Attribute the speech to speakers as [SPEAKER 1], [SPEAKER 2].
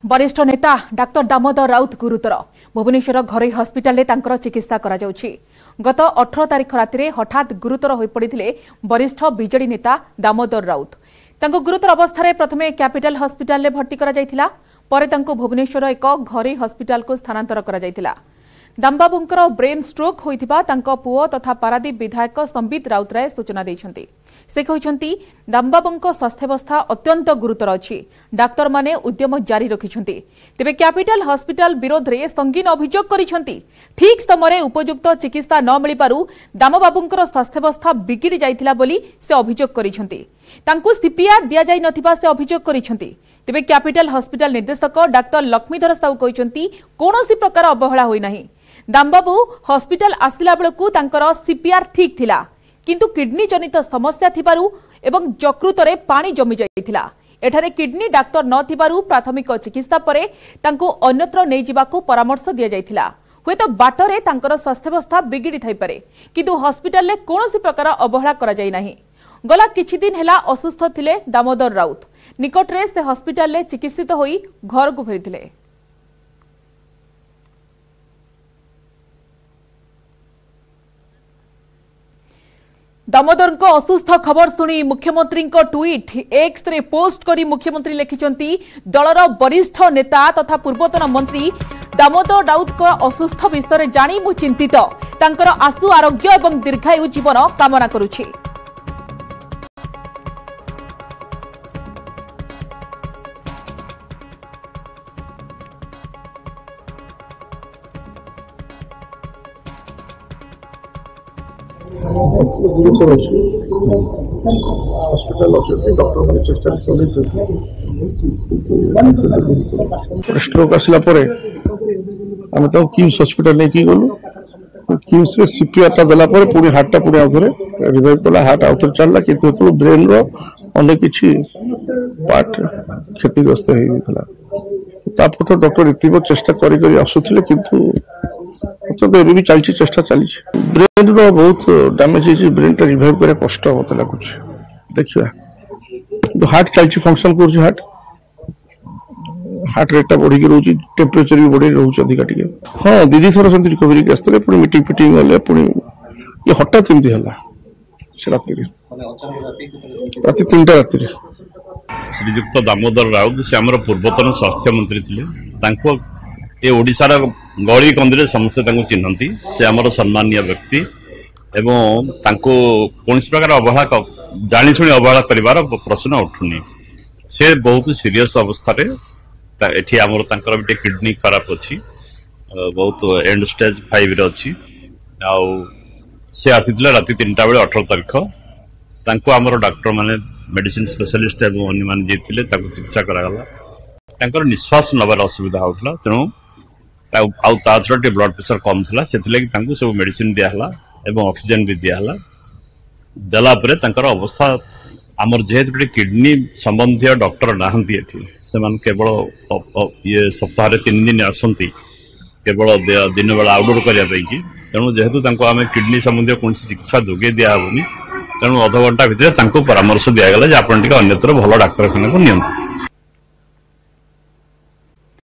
[SPEAKER 1] वरिष्ठ नेता doctor Damodar Raut गुरुतर Bhubaneswar घरोई hospital चिकित्सा करा जाउछि। गत 18 तारिख राति हठात गुरुतर हो पड़ते वरिष्ठ बीजेडी नेता दामोदर राउत गुरुतर अवस्था प्रथमे कैपिटल हस्पिटाल भर्ती करा जायथिला, परे भुवनेश्वर एक घरोई हस्पिटाल को स्थानांतर करा जायथिला। दामबाबूंकर ब्रेन स्ट्रोक होइथिबा तांको पुओ तथा पारादीप विधायक संबित राउतराय सूचना दैछन्ति। से कहिसन्ति दामबाबूंको स्वास्थ्यावस्था अत्यंत गुरुतर अछि, डाक्टर माने उद्यम जारी रखिछन्ति। तेबे कैपिटल हस्पिटाल विरोध रे संगीन अभियोग करिछन्ति। ठीक समय उपयुक्त चिकित्सा न मिलि पारु दामबाबूंकर स्वास्थ्यावस्था बिगिड़ी जाइथिला बोली से अभियोग करिछन्ति। तांकु सीपीआर दिया जाय नथिबा से अभियोग करिछन्ति। तेबे कैपिटल हस्पिटाल निर्देशक डाक्टर लक्ष्मीधर साहू कहिसन्ति कोनोसी प्रकार अवहेला होई नाही। दामबाबू हस्पिटाल आसिला बेलकु तांकर सीपीआर ठीक थिला, किंतु किडनी जनित समस्या थिबारु एवं यकृतरे पानी जमी जाइथिला। एठारे किडनी डाक्टर न थिबारु प्राथमिक चिकित्सा परे तांको अन्यत्र नै जिबाकू परामर्श दिया जाइथिला। हुएतो बाटरे तांकर स्वास्थ्यावस्था बिगिड़ी थाई पारे, किंतु हस्पिटाल ले कोनोसी प्रकार अवहेला करा जाय नाही। गला किछि दिन हेला असुस्थ थिले दामोदर राउत। निकटरे से हस्पिटाल ले चिकित्सित होई घर को फेरिथिले। दामोदर को असुस्थ खबर सुनी मुख्यमंत्री को ट्वीट एक्स रे पोस्ट करी मुख्यमंत्री लिखिछन्ति दलर वरिष्ठ नेता तथा पूर्वतन मंत्री दामोदर राउत को असुस्थ विषय जानी मु चिंतित, तांकर आशु आरोग्य एवं दीर्घायु जीवन कामना करुछि।
[SPEAKER 2] हॉस्पिटल डॉक्टर मैंने चेष्टा स्ट्रोक आसला आम तो किम्स हॉस्पिटल नहीं गलु। किम्स रे सीपीआर देला पुणी हार्ट टा पुणी आउथरे रिवाइव कला, हार्ट आउथरे चलला, किंतु ब्रेन रो अनेक किछि पार्ट क्षतिग्रस्त हो गइतला। तापर तो डॉक्टर इतिबो चेष्टा करी करी आसुथिले, किंतु तो भी चलती चेष्टा चली। ब्रेन रो बहुत डैमेज है, ब्रेन टा रिवाइव करे कष्ट होता लगुच। देखिया तो हार्ट चलती फंक्शन कर, हार्ट रेट टा बढ़ी रोची, टेम्परेचर भी बढ़ी रोच अधिका टिके। हाँ दीदी थर से रिकवरी के आसते पुणी मीटिंग फिटिंग गले, पुणी ये हठात एमती है राति 3टा राति।
[SPEAKER 3] श्रीजुक्त दामोदर राउत से आमर पूर्वतन स्वास्थ्य मंत्री थे। ये ओडिशार गली कंदी समस्ते चिन्हती। से आमर सम्मानीय व्यक्ति एवं कौन प्रकार अवहेला जाशुणी अवहेला कर प्रश्न उठुनी। से बहुत सीरियस अवस्था एठी आमर गोटे किडनी खराब अच्छी, बहुत एंड स्टेज 5 रे अच्छी। से आसीथिले राति 3टा बेले 18 तारीख। आमर डॉक्टर माने मेडिसिन स्पेशलिस्ट एवं अन्य मान जे थिले चिकित्सा करागला। निश्वास नबार असुविधा होता, तेणु छड़ा ब्लड प्रेशर कम था, से सब मेडिसिन दिहला एवं ऑक्सीजन भी दिहला। देलापर अवस्था आमर जेहेतु गोटे किडनी संबंधी डॉक्टर नहांती से केवल ये सप्ताह 3 दिन आसती केवल दिन बेला आउटडोर करने की। तेणु जेहेतु आम किडनी संबंधी कौन चिकित्सा जोगे दिहबनी, तेणु अध घंटा भितर परामर्श दिगला जे आप अन्यत्र भल डाक्तखाना को नियंतु।